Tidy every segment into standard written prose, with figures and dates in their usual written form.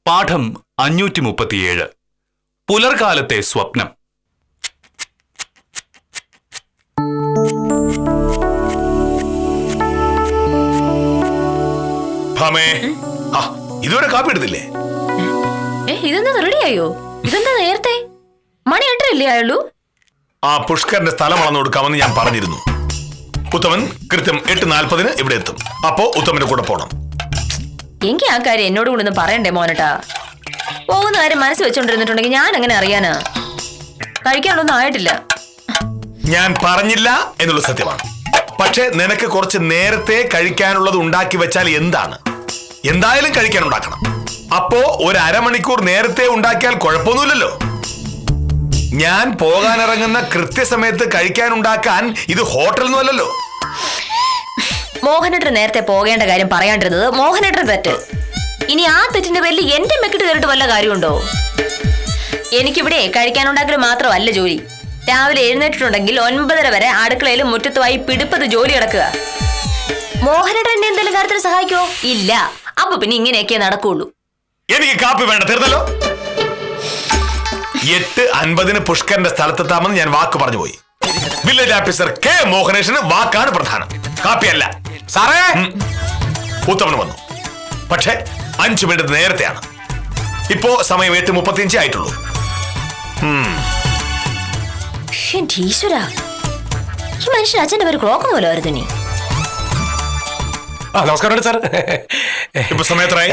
പാഠം 537 പുലർകാലത്തെ സ്വപ്നം. ഇതുവരെ കാപ്പി എടുത്തില്ലേ? ഇതെന്താ റെഡിയായോ? ഇതെന്താ നേരത്തെ? മണി 8 ആയുള്ളൂ. ആ പുഷ്കറിന്റെ സ്ഥലം വളർന്നു കൊടുക്കാമെന്ന് ഞാൻ പറഞ്ഞിരുന്നു. ഉത്തമൻ കൃത്യം 8:40 ഇവിടെ എത്തും. അപ്പോ ഉത്തമന്റെ കൂടെ പോണം. എങ്കിൽ ആ കാര്യം എന്നോട് കൂടെ ഒന്ന് പറയണ്ടേ മോനട്ടാ? പോകുന്ന കാര്യം മനസ്സ് വെച്ചോണ്ടിരുന്നിട്ടുണ്ടെങ്കിൽ ഞാൻ എങ്ങനെ അറിയാനാ? കഴിക്കാനൊന്നും ആയിട്ടില്ല. ഞാൻ പറഞ്ഞില്ല എന്നുള്ള സത്യമാണ്. പക്ഷെ നിനക്ക് കുറച്ച് നേരത്തെ കഴിക്കാനുള്ളത് ഉണ്ടാക്കി വെച്ചാൽ എന്താണ്? എന്തായാലും കഴിക്കാൻ ഉണ്ടാക്കണം. അപ്പോ ഒരു അരമണിക്കൂർ നേരത്തെ ഉണ്ടാക്കിയാൽ കുഴപ്പമൊന്നുമില്ലല്ലോ. ഞാൻ പോകാനിറങ്ങുന്ന കൃത്യസമയത്ത് കഴിക്കാൻ ഉണ്ടാക്കാൻ ഇത് ഹോട്ടലൊന്നും അല്ലല്ലോ. മോഹനേട്ടൻ നേരത്തെ പോകേണ്ട കാര്യം പറയാണ്ടിരുന്നത് മോഹനേട്ടൻ തെറ്റ്. ഇനി ആ തെറ്റിന്റെ പേരിൽ എന്റെ മെക്കിട്ട് കയറിട്ട് വല്ല കാര്യമുണ്ടോ? എനിക്കിവിടെ കഴിക്കാനുണ്ടാക്കൽ മാത്രമല്ല ജോലി. രാവിലെ എഴുന്നേറ്റിട്ടുണ്ടെങ്കിൽ 9:30 വരെ അടുക്കളയിലും മുറ്റത്തുമായി പിടിപ്പത് ജോലി കിടക്കുക. മോഹനേട്ടൻ എന്നെ എന്തെങ്കിലും കാര്യത്തിൽ സഹായിക്കോ? ഇല്ല. അപ്പൊ പിന്നെ ഇങ്ങനെയൊക്കെ നടക്കുള്ളൂ. എനിക്ക് കാപ്പി വേണ്ട, തീർന്നല്ലോ. 8:50 പുഷ്കറിന്റെ സ്ഥലത്തെത്താമെന്ന് ഞാൻ വാക്ക് പറഞ്ഞു പോയി. വില്ലേജ് ഓഫീസർ കെ മോഹനേഷന് വാക്കാണ് പ്രധാനം, കാപ്പിയല്ല. സാറേ, ഉത്തമന് വന്നു. പക്ഷെ 5 മിനിറ്റ് നേരത്തെയാണ്. ഇപ്പോ സമയം 8:35 ആയിട്ടുള്ളൂ. ഈ മനുഷ്യൻ അച്ഛന്റെ പേര് ക്ലോക്ക് പോലെ വരുന്നേ. നമസ്കാരം സാർ. ഇപ്പൊ സമയത്തായി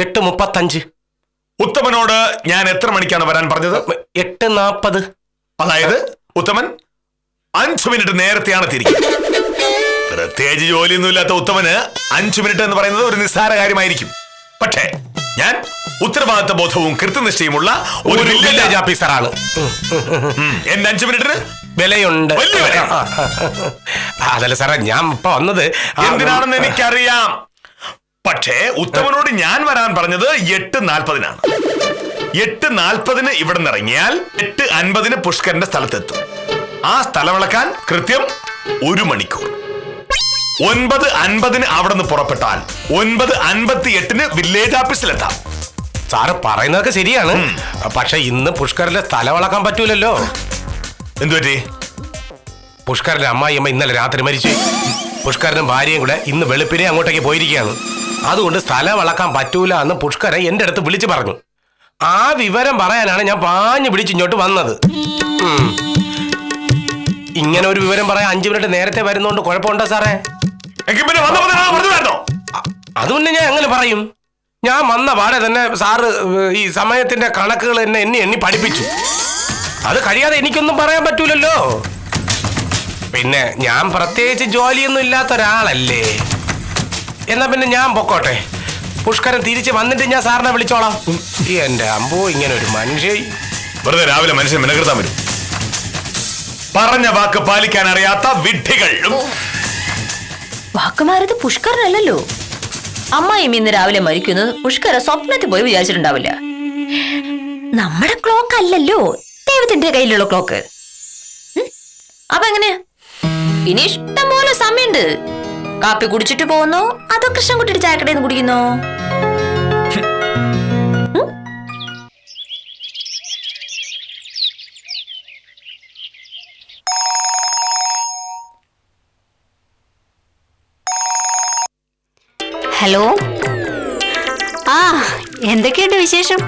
8:35. ഉത്തമനോട് ഞാൻ എത്ര മണിക്കാണ് വരാൻ പറഞ്ഞത്? 8:40. അതായത് ഉത്തമൻ 5 മിനിറ്റ് നേരത്തെയാണ് തിരികെ. പ്രത്യേകിച്ച് ജോലിയൊന്നും ഇല്ലാത്ത ഉത്തമന് 5 മിനിറ്റ് എന്ന് പറയുന്നത് ഒരു നിസ്സാര കാര്യമായിരിക്കും. പക്ഷേ ഞാൻ ഉത്തരവാദിത്ത ബോധവും കൃത്യനിഷ്ഠയുമുള്ള ഒരു വില്ലേജ് ഓഫീസറാണ്. എന്റെ 5 മിനിറ്റിന് വിലയുണ്ട്. അതല്ല സാറേ, ഞാൻ ഇപ്പൊ വന്നത് എന്തിനാണെന്ന് എനിക്കറിയാം. പക്ഷേ ഉത്തമനോട് ഞാൻ വരാൻ പറഞ്ഞത് 8:40-നാണ്. 8:40 ഇവിടെ നിന്ന് ഇറങ്ങിയാൽ 8:50 പുഷ്കറിന്റെ സ്ഥലത്തെത്തും. ആ സ്ഥലമിളക്കാൻ കൃത്യം 1 മണിക്കൂർ. 9:50 അവിടെ നിന്ന് പുറപ്പെട്ടാൽ 9:58 വില്ലേജ് ഓഫീസിലെത്താം. സാറ് പറയുന്നതൊക്കെ ശരിയാണ്. പക്ഷെ ഇന്ന് പുഷ്കറിന്റെ സ്ഥലം വളക്കാൻ പറ്റൂലല്ലോ. എന്തുപറ്റി? പുഷ്കറിന്റെ അമ്മായിയമ്മ ഇന്നലെ രാത്രി മരിച്ചു. പുഷ്കരനും ഭാര്യയും കൂടെ ഇന്ന് വെളുപ്പിനെ അങ്ങോട്ടേക്ക് പോയിരിക്കുകയാണ്. അതുകൊണ്ട് സ്ഥലം വളക്കാൻ പറ്റൂല എന്ന് പുഷ്കരൻ എന്റെ അടുത്ത് വിളിച്ചു പറഞ്ഞു. ആ വിവരം പറയാനാണ് ഞാൻ പാഞ്ഞു പിടിച്ചിങ്ങോട്ട് വന്നത്. ഇങ്ങനെ ഒരു വിവരം പറയാൻ 5 മിനിറ്റ് നേരത്തെ വരുന്നോണ്ട് കുഴപ്പമുണ്ടോ സാറേ? അത് പിന്നെ ഞാൻ എങ്ങനെ പറയും? ഞാൻ വന്ന പാടെ തന്നെ സാറ് ഈ സമയത്തിന്റെ കണക്കുകൾ എന്നെ എണ്ണി പഠിപ്പിച്ചു. അത് കഴിയാതെ എനിക്കൊന്നും പറയാൻ പറ്റൂലല്ലോ. പിന്നെ ഞാൻ പ്രത്യേകിച്ച് ജോലിയൊന്നും ഇല്ലാത്ത ഒരാളല്ലേ. എന്നാ പിന്നെ ഞാൻ പൊക്കോട്ടെ. പുഷ്കരൻ തിരിച്ച് വന്നിട്ട് ഞാൻ സാറിനെ വിളിച്ചോളാം. എന്റെ അമ്പോ, ഇങ്ങനെ ഒരു മനുഷ്യ വെറുതെ രാവിലെ മനുഷ്യൻ മിനകൃതാൻ വരും. പറഞ്ഞ വാക്ക് പാലിക്കാൻ അറിയാത്ത വിഡ്ഢികൾ. വാക്കുമാരത് പുഷ്കരനല്ലല്ലോ. അമ്മായിമ്മ ഇന്ന് രാവിലെ മരിക്കുന്നത് പുഷ്കര സ്വപ്നത്തിൽ പോയി വിചാരിച്ചിട്ടുണ്ടാവില്ല. നമ്മുടെ ക്ലോക്ക് അല്ലല്ലോ, ദൈവത്തിന്റെ കയ്യിലുള്ള ക്ലോക്ക്. അപ്പൊ എങ്ങനെ? ഇനി ഇഷ്ടം പോലെ സമയമുണ്ട്. കാപ്പി കുടിച്ചിട്ട് പോകുന്നോ അതോ കൃഷ്ണൻകുട്ടിയുടെ ചായക്കടയിൽ നിന്ന് കുടിക്കുന്നോ? ഹലോ. എന്തൊക്കെയുണ്ട് വിശേഷം?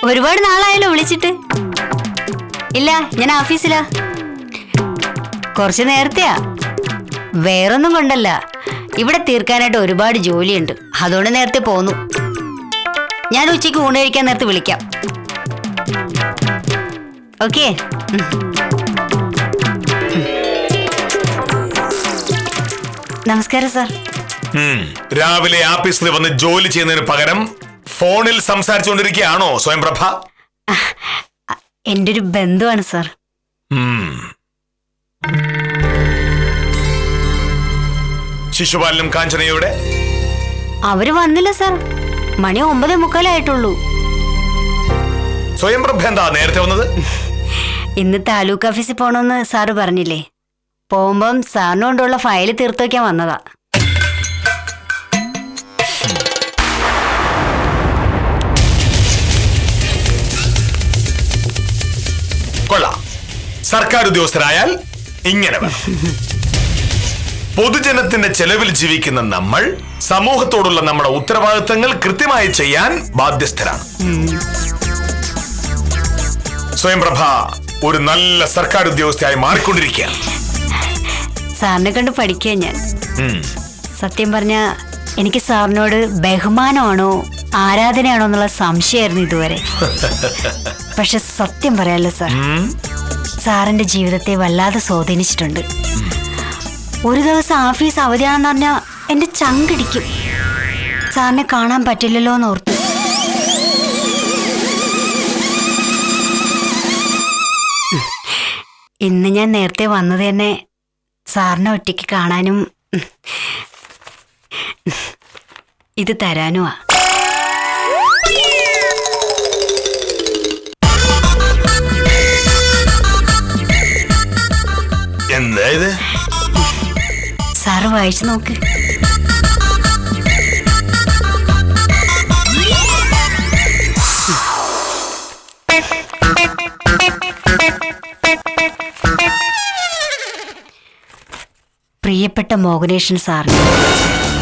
ഒരുപാട് നാളായല്ലോ വിളിച്ചിട്ട്. ഇല്ല, ഞാൻ ഓഫീസിലാ. കുറച്ച് നേരത്തെയാ. വേറൊന്നും കൊണ്ടല്ല, ഇവിടെ തീർക്കാനായിട്ട് ഒരുപാട് ജോലിയുണ്ട്. അതുകൊണ്ട് നേരത്തെ പോന്നു. ഞാൻ ഉച്ചയ്ക്ക് ഊണ് കഴിക്കാൻ നേരത്തെ വിളിക്കാം. ഓക്കെ. നമസ്കാരം സാർ. രാവിലെ ഓഫീസിൽ വന്ന് ജോലി ചെയ്യുന്നതിന് പകരം ഫോണിൽ സംസാരിച്ചുകൊണ്ടിരിക്കുകയാണോ സ്വയംപ്രഭ? എന്റെ ഒരു ബന്ധുവാണ് സാർ. ശിശുപാലനും കാഞ്ചനയുടെ അവര് വന്നില്ല സാർ. മണി 9:45 സ്വയംപ്രഭ എന്താ നേരത്തെ വന്നത്? ഇന്ന് താലൂക്ക് ഓഫീസിൽ പോണമെന്ന് സാറ് പറഞ്ഞില്ലേ. പോകുമ്പം സാറിന് കൊണ്ടുള്ള ഫയല് തീർത്തു വയ്ക്കാൻ വന്നതാ. സർക്കാർ ഉദ്യോഗസ്ഥരായാൽ ഇങ്ങനെ വേണം. പൊതുജനത്തിന്റെ ചെലവിൽ ജീവിക്കുന്ന നമ്മൾ സമൂഹത്തോടുള്ള നമ്മുടെ ഉത്തരവാദിത്തങ്ങൾ കൃത്യമായി ചെയ്യാൻ ബാധ്യസ്ഥരാണ്. സ്വയംപ്രഭ ഒരു നല്ല സർക്കാർ ഉദ്യോഗസ്ഥയായി മാറിക്കൊണ്ടിരിക്കുകയാണ്. സാറിനെ കണ്ട് പഠിക്കുക ഞാൻ. സത്യം പറഞ്ഞ എനിക്ക് സാറിനോട് ബഹുമാനമാണോ ആരാധനയാണോ എന്നുള്ള സംശയമായിരുന്നു ഇതുവരെ. പക്ഷെ സത്യം പറയാലോ സാർ, സാറിന്റെ ജീവിതത്തെ വല്ലാതെ സ്വാധീനിച്ചിട്ടുണ്ട്. ഒരു ദിവസം ഓഫീസ് അവധിയാണെന്ന് പറഞ്ഞാൽ എന്റെ ചങ്കിടിക്കും. സാറിനെ കാണാൻ പറ്റില്ലല്ലോ എന്ന് ഓർത്തു. ഇന്ന് ഞാൻ നേരത്തെ വന്നത് തന്നെ സാറിനെ ഒറ്റയ്ക്ക് കാണാനും ഇത് തരാനുമാ. എന്താ ഇത്? സാറ് വായിച്ചു നോക്ക്. പ്രിയപ്പെട്ട മോഹനേഷൻ സാറിന്,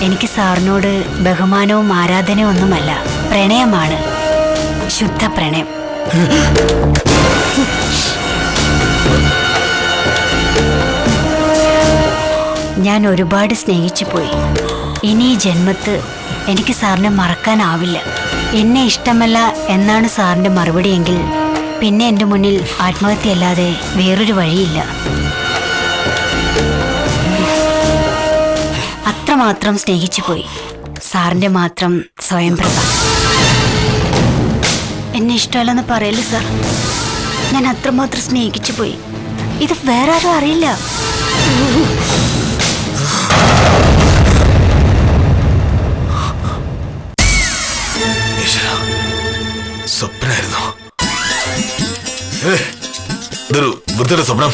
എനിക്ക് സാറിനോട് ബഹുമാനവും ആരാധനയും ഒന്നുമല്ല, പ്രണയമാണ്. ശുദ്ധ പ്രണയം. ഞാൻ ഒരുപാട് സ്നേഹിച്ചു പോയി. ഇനി ഈ ജന്മത്ത് എനിക്ക് സാറിനെ മറക്കാനാവില്ല. എന്നെ ഇഷ്ടമല്ല എന്നാണ് സാറിന്റെ മറുപടിയെങ്കിൽ പിന്നെ എൻ്റെ മുന്നിൽ ആത്മഹത്യയല്ലാതെ വേറൊരു വഴിയില്ല. അത്രമാത്രം സ്നേഹിച്ചു പോയി. സാറിന്റെ മാത്രം സ്വയംപ്രഭ. എന്നെ ഇഷ്ടമല്ലെന്ന് പറയല്ലേ സാർ. ഞാൻ അത്രമാത്രം സ്നേഹിച്ചു പോയി. ഇത് വേറെ ആരും അറിയില്ല. സ്വപ്നായിരുന്നു. ഇതൊരു വൃത്തിയുടെ സ്വപ്നം.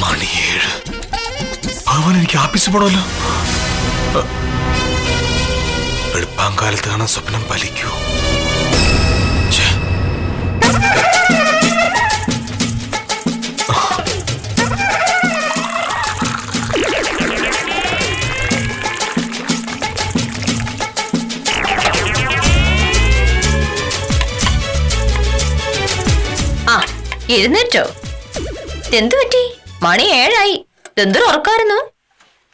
മണി 7. ഭഗവാൻ, എനിക്ക് ആഫീസിൽ പോണമല്ലോ. വെളുപ്പാങ്കാലത്ത് കാണാൻ സ്വപ്നം ഫലിക്കൂ. എഴുന്നേറ്റോ? എന്തു പറ്റി? മണി 7 എന്തൊരു ഉറക്കായിരുന്നു.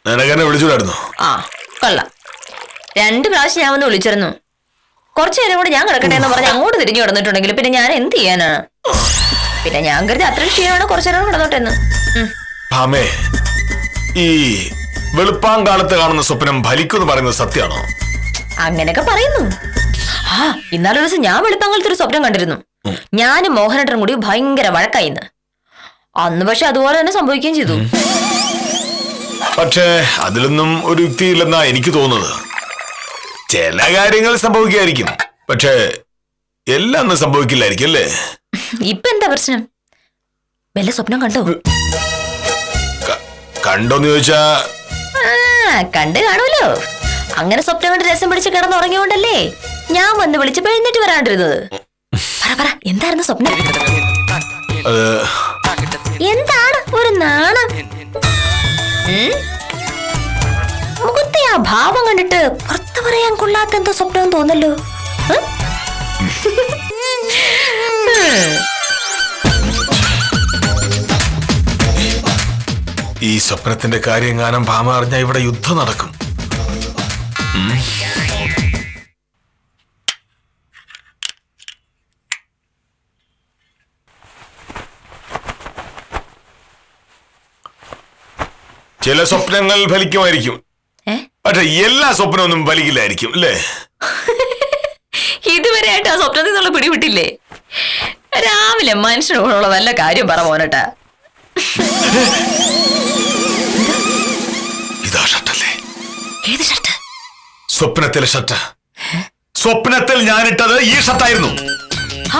നിനക്കെന്നെ വിളിച്ചുകൂടായിരുന്നു? ആ കൊള്ളാം. 2 പ്രാവശ്യം ഞാൻ വന്ന് വിളിച്ചിരുന്നു. കുറച്ചു നേരം കൂടെ ഞാൻ കിടക്കട്ടെ എന്ന് പറഞ്ഞ് അങ്ങോട്ട് തിരിഞ്ഞു കിടന്നിട്ടുണ്ടെങ്കിൽ പിന്നെ ഞാൻ എന്ത് ചെയ്യാനാണ്? പിന്നെ ഞാൻ കരുതി അത്രയും ക്ഷീണമാണ്, കുറച്ചു നേരം കിടന്നോട്ടെന്ന്. ഭാമേ, ഈ വെളുപ്പാങ്കാലത്ത് കാണുന്ന സ്വപ്നം ഫലിക്കുമെന്ന് പറയുന്നത് സത്യമാണോ? അങ്ങനെയൊക്കെ പറയുന്നു. ആ ഇന്നാലൊരു ദിവസം ഞാൻ വെളുപ്പാങ്കാലത്ത് ഒരു സ്വപ്നം കണ്ടിരുന്നു. ഞാനും മോഹനേട്ടനും കൂടി ഭയങ്കര വഴക്കായിന്ന്. അന്ന് പക്ഷെ അതുപോലെ തന്നെ സംഭവിക്കുകയും ചെയ്തു. പക്ഷേ അതിലൊന്നും ഒരു യുക്തിയില്ലെന്നാ എനിക്ക് തോന്നുന്നത്. ചില കാര്യങ്ങൾ സംഭവിക്കായിരിക്കും, പക്ഷേ എല്ലാം ഒന്നും സംഭവിക്കില്ലായിരിക്കും അല്ലേ? ഇപ്പൊ എന്താ പ്രശ്നം? വല്ല സ്വപ്നം കണ്ടോ? കണ്ടോന്ന് ചോദിച്ചാ കണ്ടു കാണുമല്ലോ. അങ്ങനെ സ്വപ്നം കണ്ട് രസം പിടിച്ച് കിടന്നുറങ്ങിയോണ്ടല്ലേ ഞാൻ വന്ന് വിളിച്ചപ്പോ എഴുന്നേറ്റ് വരാണ്ടിരുന്നത്. പറ എന്തായിരുന്നു സ്വപ്നം? എന്താണ് ഒരു നാണം? മുഖത്തെ ആ ഭാവം കണ്ടിട്ട് പുറത്തു പറയാൻ കൊള്ളാത്ത എന്തോ സ്വപ്നം തോന്നല്ലോ. ഈ സ്വപ്നത്തിന്റെ കാര്യങ്ങാനം ഭാമ അറിഞ്ഞാൽ ഇവിടെ യുദ്ധം നടക്കും. ചില സ്വപ്നങ്ങൾ ഫലിക്കുമായിരിക്കും, പക്ഷെ എല്ലാ സ്വപ്നമൊന്നും ഫലിക്കില്ലായിരിക്കും അല്ലേ? ഇതുവരെ ആയിട്ട് ആ സ്വപ്നത്തിൽ നിന്നുള്ള പിടിവിട്ടില്ലേ? രാവിലെ മനുഷ്യനോടുള്ള വല്ല കാര്യം പറ മോനട്ടാ. ഇതാ ഷർട്ടല്ലേ? ഏത് ഷർട്ട്? സ്വപ്നത്തിലെ ഷർട്ട്. സ്വപ്നത്തിൽ ഞാനിട്ടത് ഈ ഷർട്ടായിരുന്നു.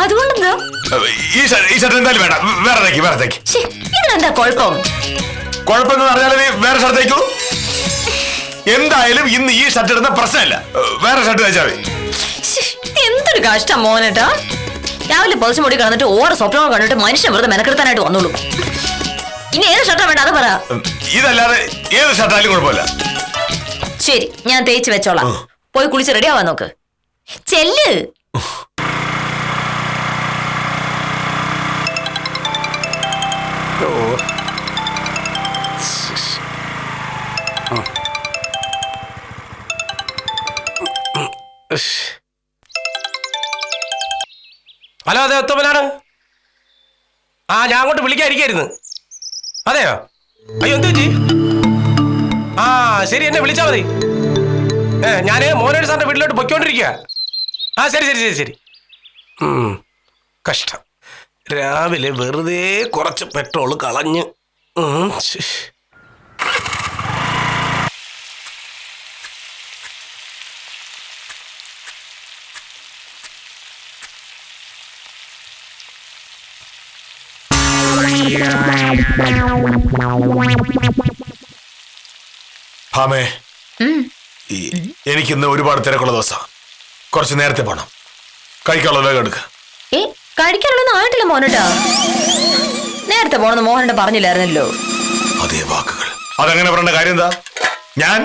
അതുകൊണ്ടെന്താ? ഈ ഷർട്ട് എന്തായാലും വേണ്ട, വേറെ തേക്ക്. ശ്ശേ, ഇതിനെന്താ കുഴപ്പം? കുഴപ്പമെന്ന് പറഞ്ഞാൽ നീ വേറെ ഷർട്ട് തയ്ക്കൂ. എന്തായാലും ഇന്ന് ഈ ഷർട്ട് ഇടുന്ന പ്രശ്നമില്ല, വേറെ ഷർട്ട് തയ്ച്ചാൽ മതി. ശ്ശേ, ഇത് എന്തൊരു കഷ്ടം മോനേട്ടാ. രാവിലെ പൊതിച്ചു മുടി കിടന്നിട്ട് ഓരോ സ്വപ്നങ്ങൾ കണ്ടിട്ട് മനുഷ്യൻ വെറുതെ മെനക്കെടുത്താനായിട്ട് വന്നോളൂ. ഇനി ഏത് ഷർട്ടാ വേണ്ട അത് പറ. ഇതല്ലാതെ ഏത് ഷർട്ടായാലും കുഴപ്പമില്ല. ശരി, ഞാൻ തേച്ച് വെച്ചോളാം. പോയി കുളിച്ച് റെഡി ആവാൻ നോക്ക്. ചെല്ല്. ഹലോ, അതെ ഉത്തമനാണ്. ഞാൻ അങ്ങോട്ട് വിളിക്കാതിരിക്കായിരുന്നു. അതെയോ? അയ്യോ, എന്ത് പറ്റി? ശരി, എന്നെ വിളിച്ചാ മതി. ഞാന് മോനോട് സാറിന്റെ വീട്ടിലോട്ട് പൊയ്ക്കൊണ്ടിരിക്കുക. ശരി. കഷ്ടം, രാവിലെ വെറുതെ കുറച്ച് പെട്രോൾ കളഞ്ഞ്. ഭാമേ, എനിക്കിന്ന് ഒരുപാട് തിരക്കുള്ള ദിവസം, കുറച്ച് നേരത്തെ പോണം. കഴിക്കാനുള്ള വേഗം എടുക്ക. കഴിക്കാനുള്ളൊന്നും ആയിട്ടില്ല മോനേട്ടാ. നേരത്തെ പോണെന്ന് മോഹനേട്ട പറഞ്ഞില്ലായിരുന്നല്ലോ. അതേ വാക്കുകൾ. അതെങ്ങനെ പറയേണ്ട കാര്യം എന്താ? ഞാൻ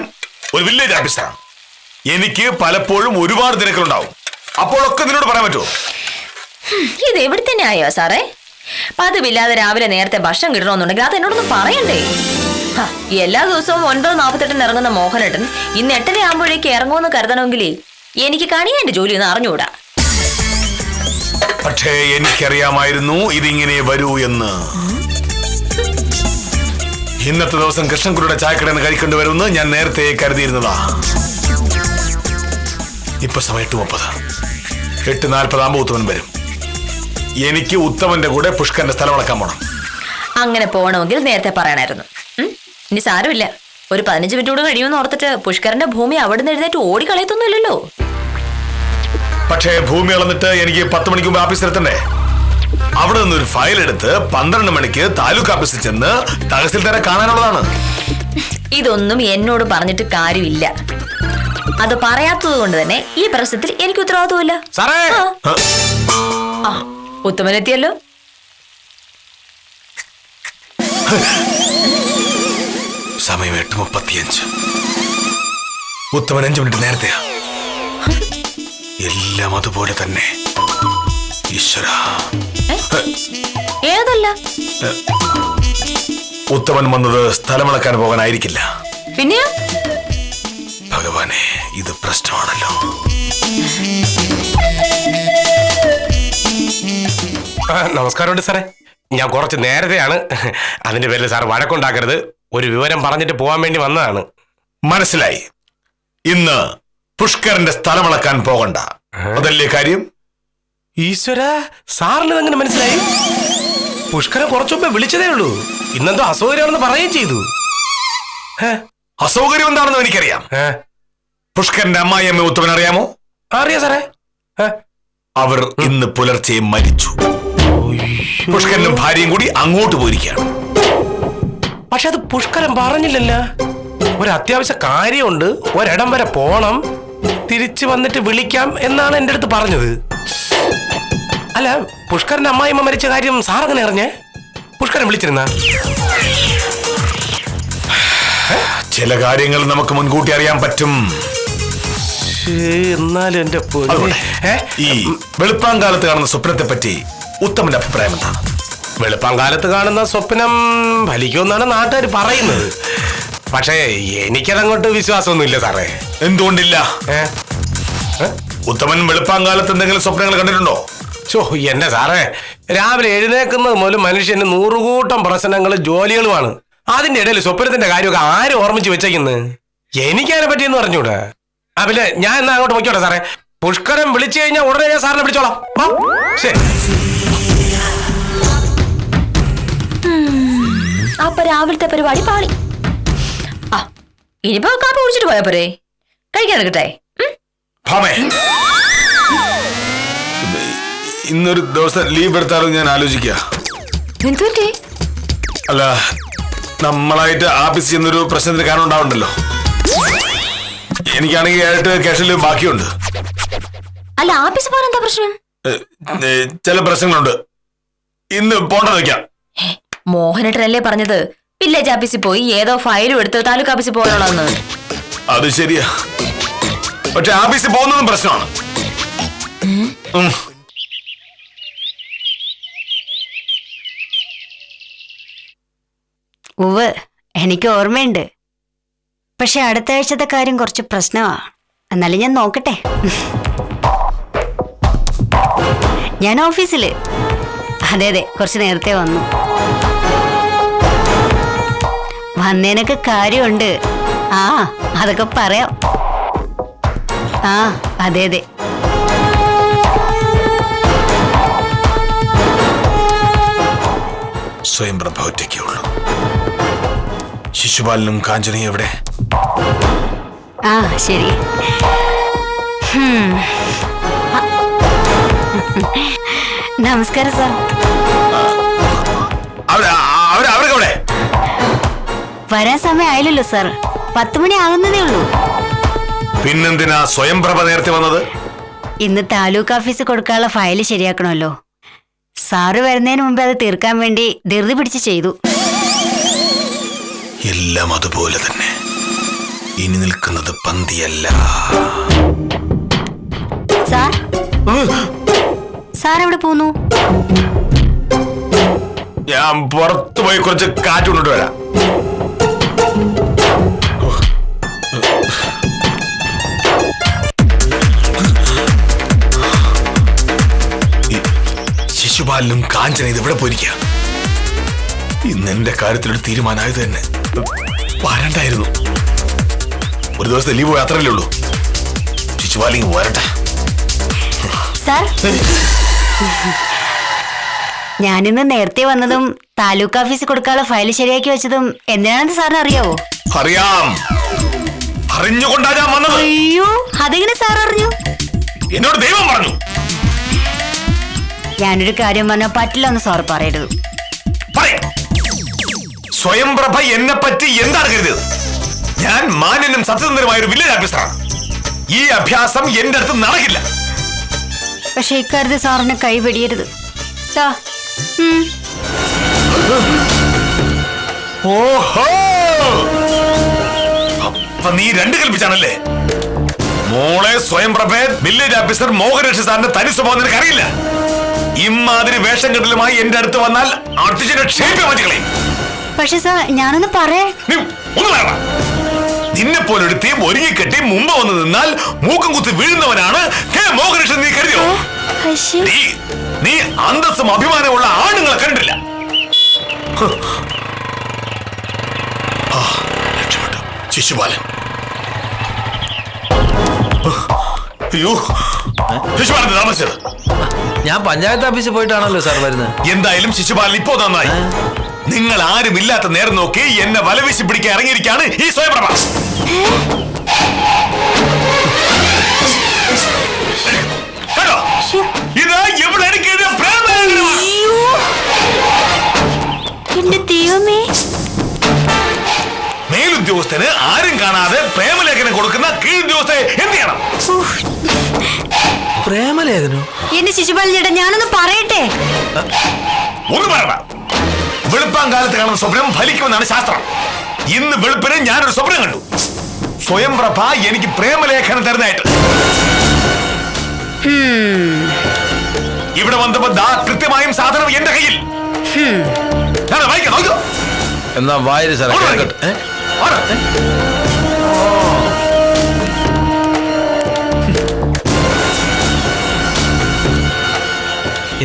ഒരു വില്ലേജ് ഓഫീസറാണ്. എനിക്ക് പലപ്പോഴും ഒരുപാട് തിരക്കുകളുണ്ടാവും. അപ്പോഴൊക്കെ നിന്നോട് പറയാൻ പറ്റുമോ? ഇത് എവിടെ തന്നെ ആയോ സാറേ? പതിവില്ലാതെ രാവിലെ നേരത്തെ ഭക്ഷണം കിട്ടണമെന്നുണ്ടെങ്കിൽ അത് എന്നോടൊന്നും പറയണ്ടേ? എല്ലാ ദിവസവും 9:48 ഇറങ്ങുന്ന മോഹനേട്ടൻ ഇന്ന് 8:30 ആകുമ്പോഴേക്ക് ഇറങ്ങുമെന്ന് കരുതണമെങ്കിലേ എനിക്ക് കണിയാൻ്റെ ജോലി ഒന്ന് അറിഞ്ഞുകൂടാ. പക്ഷേ എനിക്കറിയാമായിരുന്നു ഇതിങ്ങനെ വരൂ എന്ന്. ഇന്നത്തെ ദിവസം കൃഷ്ണൻകുട്ടിയുടെ ചായക്കടയിൽ നിന്ന് കഴിക്കേണ്ടി വരുമെന്ന് ഞാൻ നേരത്തെ കരുതിയിരുന്നതാ. ഇപ്പൊ സമയം 8:30. 8:40 ആകുമ്പോൾ ഉത്തമൻ വരും. എനിക്ക് ഉത്തമന്റെ കൂടെ പുഷ്കരന്റെ സ്ഥലം അളക്കാൻ പോണം. അങ്ങനെ പോകണമെങ്കിൽ നേരത്തെ പറയണമായിരുന്നു. ഇനി സാരമില്ല, ഒരു 15 മിനിറ്റ് കൂടെ കഴിയുമെന്ന് ഓർത്തിട്ട് പുഷ്കരന്റെ ഭൂമി അവിടെ നിന്ന് എഴുന്നേറ്റ് ഓടിക്കളയത്തൊന്നുമില്ലല്ലോ. പക്ഷേ ഭൂമി അളന്നിട്ട് എനിക്ക് 10 മണിക്ക് മുമ്പ് ഓഫീസിലെത്തണ്ടേ? അവിടെ നിന്നൊരു ഫയൽ എടുത്ത് 12 മണിക്ക് താലൂക്ക് ഓഫീസിൽ ചെന്ന് തഹസിൽദാരെ കാണാനുള്ളതാണ്. ഇതൊന്നും എന്നോട് പറഞ്ഞിട്ട് കാര്യമില്ല. അത് പറയാത്തത് കൊണ്ട് തന്നെ ഈ പ്രശ്നത്തിൽ എനിക്ക് ഉത്തരവാദിത്വമില്ല. ഉത്തമനെത്തിയല്ലോ. സമയം 8:35. ഉത്തമൻ 5 മിനിറ്റ് നേരത്തെയാ. എല്ലാം അതുപോലെ തന്നെ. ഈശ്വര, ഏതല്ല ഉത്തമൻ വന്നത് സ്ഥലമളക്കാൻ പോകാനായിരിക്കില്ല. പിന്നെ ഭഗവാനെ, ഇത് പ്രശ്നമാണല്ലോ. നമസ്കാരമുണ്ട് സാറേ. ഞാൻ കുറച്ച് നേരത്തെയാണ്. അതിന്റെ പേരിൽ സാർ വഴക്കുണ്ടാക്കരുത്. ഒരു വിവരം പറഞ്ഞിട്ട് പോകാൻ വേണ്ടി വന്നതാണ്. മനസ്സിലായി. ഇന്ന് പുഷ്കരന്റെ സ്ഥലമളക്കാൻ പോകണ്ട, അതല്ലേ കാര്യം? ഈശ്വര, സാറിന് എങ്ങനെ മനസ്സിലായി? പുഷ്കരൻ കുറച്ചു മുമ്പേ വിളിച്ചതേ ഉള്ളൂ. ഇന്നെന്തോ അസൗകര്യമാണെന്ന് പറയുകയും ചെയ്തു. അസൗകര്യം എന്താണെന്ന് എനിക്കറിയാം. പുഷ്കരന്റെ അമ്മായിയമ്മ ഉത്തമൻ അറിയാമോ? അറിയാം സാറേ. അവർ ഇന്ന് പുലർച്ചെ മരിച്ചു. പുഷ്കരനും ഭാര്യയും കൂടി അങ്ങോട്ട് പോയിരിക്കുകയാണ്. പക്ഷെ അത് പുഷ്കരൻ പറഞ്ഞില്ലല്ലോ. ഒരു അത്യാവശ്യ കാര്യമുണ്ട്, ഒരിടം വരെ പോണം, തിരിച്ചു വന്നിട്ട് വിളിക്കാം എന്നാണ് എൻ്റെ അടുത്ത് പറഞ്ഞത്. അല്ല, പുഷ്കരന്റെ അമ്മായിമ്മ മരിച്ച കാര്യം സാർ അങ്ങനെ അറിഞ്ഞേ? പുഷ്കരൻ വിളിച്ചിരുന്ന? ചില കാര്യങ്ങൾ നമുക്ക് മുൻകൂട്ടി അറിയാൻ പറ്റും. എന്നാലും എന്റെ ഈ വെളുപ്പാങ്കാലത്ത് കാണുന്ന സ്വപ്നത്തെ പറ്റി ഉത്തമന്റെ അഭിപ്രായം എന്താണ്? വെളുപ്പാങ്കാലത്ത് കാണുന്ന സ്വപ്നം ഫലിക്കുമെന്നാണ് നാട്ടുകാർ പറയുന്നത്. പക്ഷേ എനിക്കതങ്ങോട്ട് വിശ്വാസമൊന്നുമില്ല സാറേ. എന്തുകൊണ്ടില്ല? ഉത്തമൻ വെളുപ്പാങ്കാലത്ത് എന്തെങ്കിലും സ്വപ്നങ്ങൾ കണ്ടിട്ടുണ്ടോ? എന്റെ സാറേ, രാവിലെ എഴുന്നേക്കുന്നത് മൂലം മനുഷ്യന് 100 കൂട്ടം പ്രശ്നങ്ങളും ജോലികളുമാണ്. അതിന്റെ ഇടയിൽ സ്വപ്നത്തിന്റെ കാര്യമൊക്കെ ആരും ഓർമ്മിച്ച് വെച്ചേക്കുന്നത്? എനിക്കതിനെ പറ്റിയെന്ന് പറഞ്ഞൂടെ? പിന്നെ ഞാൻ എന്നാ അങ്ങോട്ട് പൊയ്ക്കോട്ടെ സാറേ. പുഷ്കരൻ വിളിച്ചു കഴിഞ്ഞാൽ ഉടനെ ഞാൻ സാറിനെ വിളിച്ചോളാം. ശരി. അപ്പൊ രാവിലത്തെ പരിപാടി പാളി. ഇനിയിപ്പോ കാപ്പി കുടിച്ചിട്ട് പോയാ പോരെ? കഴിക്കാൻ എടുക്കട്ടെ? ഇന്നൊരു ദിവസം ലീവ് എടുത്താലും ഞാൻ ആലോചിക്കുക. എന്തുപറ്റി? അല്ല, നമ്മളായിട്ട് ആഫീസ് ചെയ്യുന്നൊരു പ്രശ്നത്തിന് കാരണം ഉണ്ടാവണ്ടല്ലോ. എനിക്കാണെങ്കിൽ 7 ക്യാഷിൽ ബാക്കിയുണ്ട്. അല്ല, ആഫീസ് പോകാൻ എന്താ പ്രശ്നം? ചില പ്രശ്നങ്ങളുണ്ട്. ഇന്ന് പോണ്ടെന്ന് വെക്കാം. മോഹനേട്ടനല്ലേ പറഞ്ഞത് വില്ലേജ് ഓഫീസിൽ പോയി ഏതോ ഫയലും എടുത്ത് താലൂക്ക് ഓഫീസിൽ പോകാനുള്ളതെന്ന്? അത് ശരിയാ, പക്ഷെ ആഫീസിൽ പോകുന്നതും പ്രശ്നമാണ്. ഉവ്, എനിക്ക് ഓർമ്മയുണ്ട്. പക്ഷെ അടുത്ത ആഴ്ചത്തെ കാര്യം കുറച്ച് പ്രശ്നമാ. എന്നാലും ഞാൻ നോക്കട്ടെ. ഞാൻ ഓഫീസില്. അതെ അതെ, കുറച്ച് നേരത്തെ വന്നു. വന്നേനൊക്കെ കാര്യമുണ്ട്. ആ, അതൊക്കെ പറയാം. ആ, അതെ അതെ. സ്വയം പ്രഭ ഒറ്റയ്ക്കേ ഉള്ളൂ. ശിശുപാലനും കാഞ്ചനയും എവിടെ? ആ, ശരി. നമസ്കാരം സാർ. അവരൊക്കെ എവിടെ? വരാൻ സമയം ആയില്ലല്ലോ സാർ. 10 മണി ആകുന്നതേ ഉള്ളൂ. പിന്നെന്തിനാ സ്വയം പ്രഭ നേരത്തെ വന്നത്? ഇന്ന് താലൂക്ക് ഓഫീസിൽ കൊടുക്കാനുള്ള ഫയല് ശരിയാക്കണമല്ലോ. സാറ് വരുന്നതിന് മുമ്പ് അത് തീർക്കാൻ വേണ്ടി ധൃതി പിടിച്ച് ചെയ്തു. എല്ലാം അതുപോലെ തന്നെ. ഇനി നിൽക്കുന്നത് പന്തിയല്ല. സാർ, സാർ എവിടെ പോന്നു? ഞാൻ പുറത്തു പോയി കുറച്ച് കാറ്റ് കൊണ്ടിട്ട് വരാം. ശിശുപാലനും കാഞ്ചന ഇത് ഇവിടെ പോയിരിക്കുക. ഇന്ന് എന്റെ കാര്യത്തിലൊരു തീരുമാനമായത് തന്നെ. വരണ്ടായിരുന്നു. ഒരു ദിവസത്തെ ലീവ് യാത്രയല്ലേ ഉള്ളൂ. ശിശുപാലിങ് വരട്ടെ. സാർ, ഞാനിന്ന് നേരത്തെ വന്നതും താലൂക്ക് ഓഫീസിൽ കൊടുക്കാനുള്ള ഫയല് ശരിയാക്കി വെച്ചതും എന്തിനാണെന്ന് സാറിന് അറിയാവോ? അറിയാം. അറിഞ്ഞുകൊണ്ടാ ഞാൻ വന്നത്. അയ്യോ, അതെങ്ങനെ സാർ അറിഞ്ഞു? എന്നോട് ദൈവം പറഞ്ഞു. ഞാനൊരു കാര്യം പറഞ്ഞാൽ പറ്റില്ല എന്ന് സാർ പറയരുത്. സ്വയം പ്രഭ എന്നെ പറ്റി എന്താണ് കരുതിയത്? ഞാൻ മാന്യനും സത്യസന്ധനുമായ ഒരു വില്ലേജ് ഓഫീസറാണ്. ഈ അഭ്യാസം എന്റെ അടുത്ത് നടക്കില്ല. പക്ഷെ ഇക്കാര്യത്തിൽ സാറിന് കൈപിടിയരുത്. ഓഹോ, അപ്പൊ നീ 2 കൽപ്പിച്ചാണല്ലേ? മോളെ സ്വയം പ്രഭ വില്ലേജ് ഓഫീസർ മോഹനേഷ് സാറിന്റെ തനി സ്വഭാവം നിനക്ക് അറിയില്ല. ഇമാതിരി വേഷം കെട്ടലുമായി എന്റെ അടുത്ത് വന്നാൽ അടിച്ചിട്ട് ക്ഷേമ മാറ്റിക്കളയും. പക്ഷെ സാർ, ഞാനൊന്ന് പറയേ. നിന്നെ പോലൊരു തീം ഒരുങ്ങിക്കെട്ടി മുമ്പ് വന്ന് നിന്നാൽ മൂക്കം കുത്തി വീഴുന്നവനാണ് മോഹനേഷൻ. നീ കരുതിയോ? നീ അന്തസ്സും അഭിമാനമുള്ള ആണുങ്ങളെ കണ്ടില്ല. രക്ഷപ്പെട്ടു ശിശുപാലൻ. അയ്യോ, ശിശുപാലൻ താമസിച്ചത്. ഞാൻ പഞ്ചായത്ത് ഓഫീസിൽ പോയിട്ടാണല്ലോ സാർ വരുന്നത്. എന്തായാലും ശിശുപാലൻ ഇപ്പോ നന്നായി. നിങ്ങൾ ആരും ഇല്ലാത്ത നേരം നോക്കി എന്നെ വലവീശി പിടിക്കാൻ ഇറങ്ങിയിരിക്കാണ് ഈ സ്വയംപ്രഭ. കേട്ടോ, ഇത് ഇവിടെ എനിക്ക് പ്രേമലേഖനമാണ്. എന്റെ ദൈവമേ, മേലുദ്യോഗസ്ഥന് ആരും കാണാതെ പ്രേമലേഖനം കൊടുക്കുന്ന കീഴുദ്യോഗസ്ഥയെ എന്ത് ചെയ്യണം? പ്രേമലേഖനോ? എന്റെ ശിശുപാലൻ ചേട്ടാ, ഞാനൊന്ന് പറയട്ടെ. ഒന്ന് പറയണ്ട. വെളുപ്പാൻ കാലത്ത് കാണുന്ന സ്വപ്നം ഫലിക്കുമെന്നാണ് ശാസ്ത്രം. ഇന്ന് വെളുപ്പിന് ഞാനൊരു സ്വപ്നം കണ്ടു. സ്വയം പ്രഭ എനിക്ക് പ്രേമലേഖനം തരുന്നതായിട്ട്. ഇവിടെ വന്നപ്പോ കൃത്യമായും സാധനം എന്റെ കയ്യിൽ. വായിക്കാം, നോക്കൂ. എന്നാ വായന സാർ.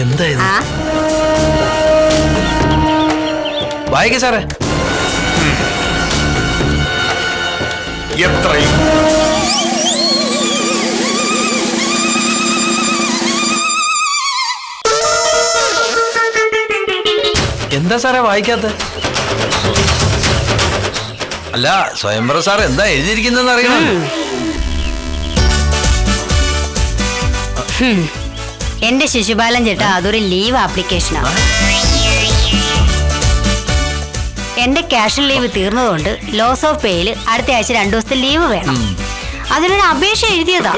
എന്താ ഇത്? വായിക്ക സാറേ. എത്രയും എന്താ സാറേ വായിക്കാത്ത? അല്ല, സ്വയംവര സാർ എന്താ എഴുതിയിരിക്കുന്നെന്ന് അറിയണം. എന്റെ ശിശുപാലൻ ചേട്ടാ അതൊരു ലീവ് ആപ്ലിക്കേഷനാണ്. എന്റെ ക്യാഷ് ലീവ് തീർന്നതുകൊണ്ട് ലോസ് ഓഫ് പേയിൽ അടുത്ത ആഴ്ച 2 ദിവസത്തെ ലീവ് വേണം. അതിനൊരു അപേക്ഷ എഴുതിയതാ.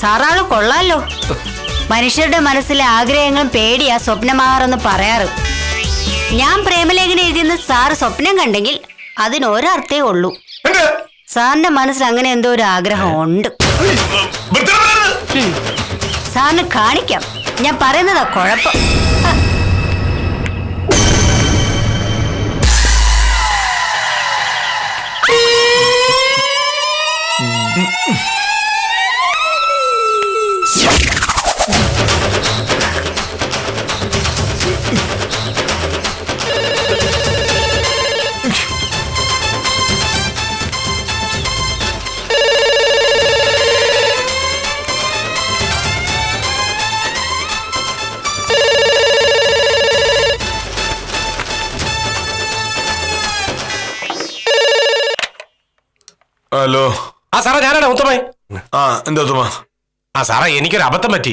സാറാള് കൊള്ളാലോ. മനുഷ്യരുടെ മനസ്സിലെ ആഗ്രഹങ്ങളും പേടിയാ സ്വപ്നമാകാറെന്ന് പറയാറ്. ഞാൻ പ്രേമലേഖനം എഴുതിയെന്ന് സാറ് സ്വപ്നം കണ്ടെങ്കിൽ അതിനൊരർത്ഥേ ഉള്ളൂ. സാറിന്റെ മനസ്സിൽ അങ്ങനെ എന്തോ ഒരു ആഗ്രഹം ഉണ്ട്. സാറിന് കാണിക്കാം. ഞാൻ പറയുന്നതാ കുഴപ്പം. ഹലോ. ആ സാറേ ഞാനാണ് ഉത്തമേ. എന്താ ഉത്തമ? ആ സാറേ എനിക്കൊരു അബദ്ധം പറ്റി.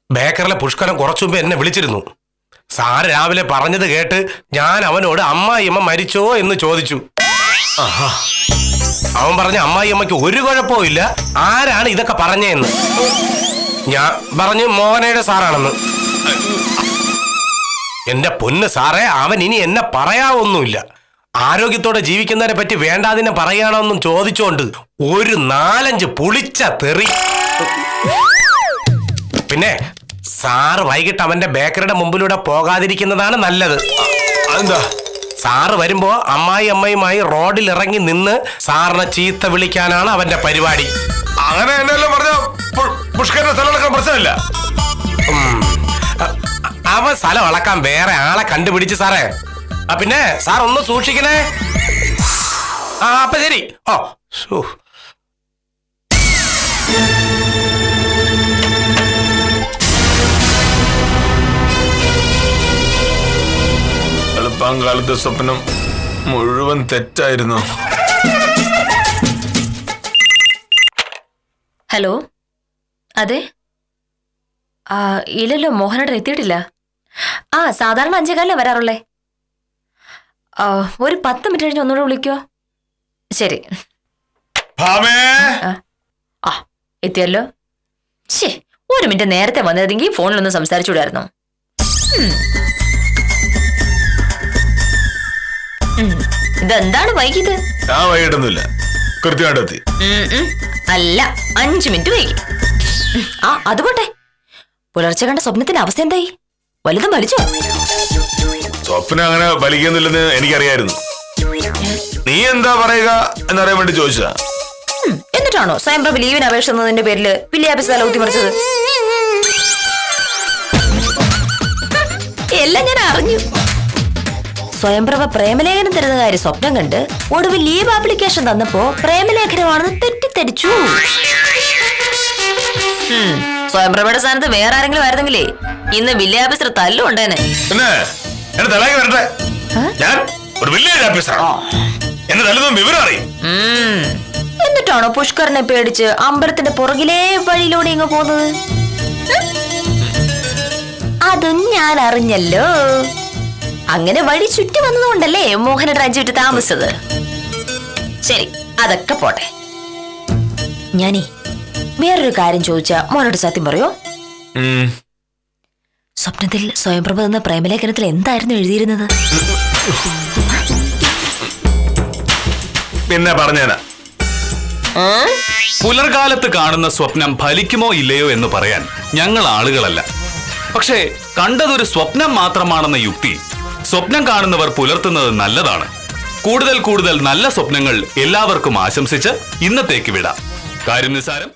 ബേക്കറിലെ പുഷ്കരം കുറച്ചു മുമ്പ് എന്നെ വിളിച്ചിരുന്നു. സാറ് രാവിലെ പറഞ്ഞത് കേട്ട് ഞാൻ അവനോട് അമ്മായിയമ്മ മരിച്ചോ എന്ന് ചോദിച്ചു. അവൻ പറഞ്ഞ അമ്മായിയമ്മയ്ക്ക് ഒരു കുഴപ്പവും ഇല്ല, ആരാണ് ഇതൊക്കെ പറഞ്ഞതെന്ന്. ഞാൻ പറഞ്ഞു മോഹനയുടെ സാറാണെന്ന്. എന്റെ പൊന്ന് സാറേ, അവൻ ഇനി എന്നെ പറയാവൊന്നുമില്ല. ആരോഗ്യത്തോടെ ജീവിക്കുന്നതിനെ പറ്റി വേണ്ടാതിനെ പറയാണോന്നും ചോദിച്ചോണ്ട് ഒരു 4-5 പുളിച്ച തെറി. പിന്നെ സാറ് വൈകിട്ട് അവന്റെ ബേക്കറിയുടെ മുമ്പിലൂടെ പോകാതിരിക്കുന്നതാണ് നല്ലത്. എന്താ? സാറ് വരുമ്പോ അമ്മായിയുമായി റോഡിൽ ഇറങ്ങി നിന്ന് സാറിനെ ചീത്ത വിളിക്കാനാണ് അവന്റെ പരിപാടി. അങ്ങനെ എന്നെല്ലാം പറഞ്ഞ പുഷ്കരന്റെ സ്ഥലം പ്രശ്നമില്ല. അവൻ സ്ഥലം അളക്കാൻ വേറെ ആളെ കണ്ടുപിടിച്ച് സാറേ. പിന്നെ സാർ ഒന്ന് സൂക്ഷിക്കണേ. അപ്പൊ ശരി. എളുപ്പകാലത്തെ സ്വപ്നം മുഴുവൻ തെറ്റായിരുന്നു. ഹലോ, അതെ. ഇല്ലല്ലോ, മോഹനേട്ടൻ എത്തിയിട്ടില്ല. സാധാരണ 5:15 വരാറുള്ളേ. ഒരു 10 മിനിറ്റ് കഴിഞ്ഞ് ഒന്നുകൂടെ വിളിക്കോ? ശരി. എത്തിയല്ലോ. ശേ, 1 മിനിറ്റ് നേരത്തെ വന്നതെങ്കിൽ ഫോണിലൊന്ന് സംസാരിച്ചുകൂടായിരുന്നു. ഇതെന്താണ് വൈകിയത്? ഞാൻ വൈകിട്ടൊന്നുമില്ല, കൃത്യമായിട്ട് എത്തി. അല്ല, 5 മിനിറ്റ് വൈകി. അതുപോട്ടെ, പുലർച്ചെ കണ്ട സ്വപ്നത്തിന്റെ അവസ്ഥ എന്തായി? വലുതും വലിച്ചോ? സ്വപ്നം അങ്ങനെ വലിക്കുന്നില്ലെന്ന് എനിക്കറിയായിരുന്നു. നീ എന്താ പറയുക എന്നറിയാൻ വേണ്ടി ചോദിച്ചതാ. എന്നിട്ടാണോ സ്വയംപ്രഭ ലീവിന് അപേക്ഷ തന്നതിന്റെ പേരില് വില്യാഭ്യാസ തല ഊത്തിമറിച്ചത്? എല്ലാം ഞാൻ അറിഞ്ഞു. സ്വയംപ്രഭ പ്രേമലേഖനം തരുന്ന കാര്യം സ്വപ്നം കണ്ട് ഒടുവിൽ ലീവ് ആപ്ലിക്കേഷൻ തന്നപ്പോ പ്രേമലേഖനമാണെന്ന് തെറ്റിദ്ധരിച്ചു. സ്വയംപ്രഭയുടെ സ്ഥാനത്ത് വേറെ ആരെങ്കിലും ആയിരുന്നെങ്കിലേ ഇന്ന് വില്യാഭ്യാസ തല്ലും ഉണ്ടേനെ. എന്നിട്ടാണോ പുഷ്കരനെ പേടിച്ച് അമ്പലത്തിന്റെ പുറകിലേ വഴിയിലൂടെ ഇങ്ങ് പോകുന്നത്? അതും ഞാൻ അറിഞ്ഞല്ലോ. അങ്ങനെ വഴി ചുറ്റി വന്നതുകൊണ്ടല്ലേ മോഹന രാജ്യം വിട്ട് താമസിച്ചത്. ശരി, അതൊക്കെ പോട്ടെ. ഞാനേ വേറൊരു കാര്യം ചോദിച്ചാ മോനോട് സത്യം പറയോ? സ്വപ്നത്തിൽ സ്വയംപ്രഭ എന്ന പ്രേമലേഖനത്തിൽ എന്തായിരുന്നു എഴുതിയിരുന്നത്? പിന്നെ പറഞ്ഞേനാ. പുലർകാലത്ത് കാണുന്ന സ്വപ്നം ഫലിക്കുമോ ഇല്ലയോ എന്ന് പറയാൻ ഞങ്ങൾ ആളുകളല്ല. പക്ഷേ കണ്ടതൊരു സ്വപ്നം മാത്രമാണെന്ന യുക്തി സ്വപ്നം കാണുന്നവർ പുലർത്തുന്നത് നല്ലതാണ്. കൂടുതൽ കൂടുതൽ നല്ല സ്വപ്നങ്ങൾ എല്ലാവർക്കും ആശംസിച്ച് ഇന്നത്തേക്ക് വിടാം. കാര്യം നിസ്സാരം.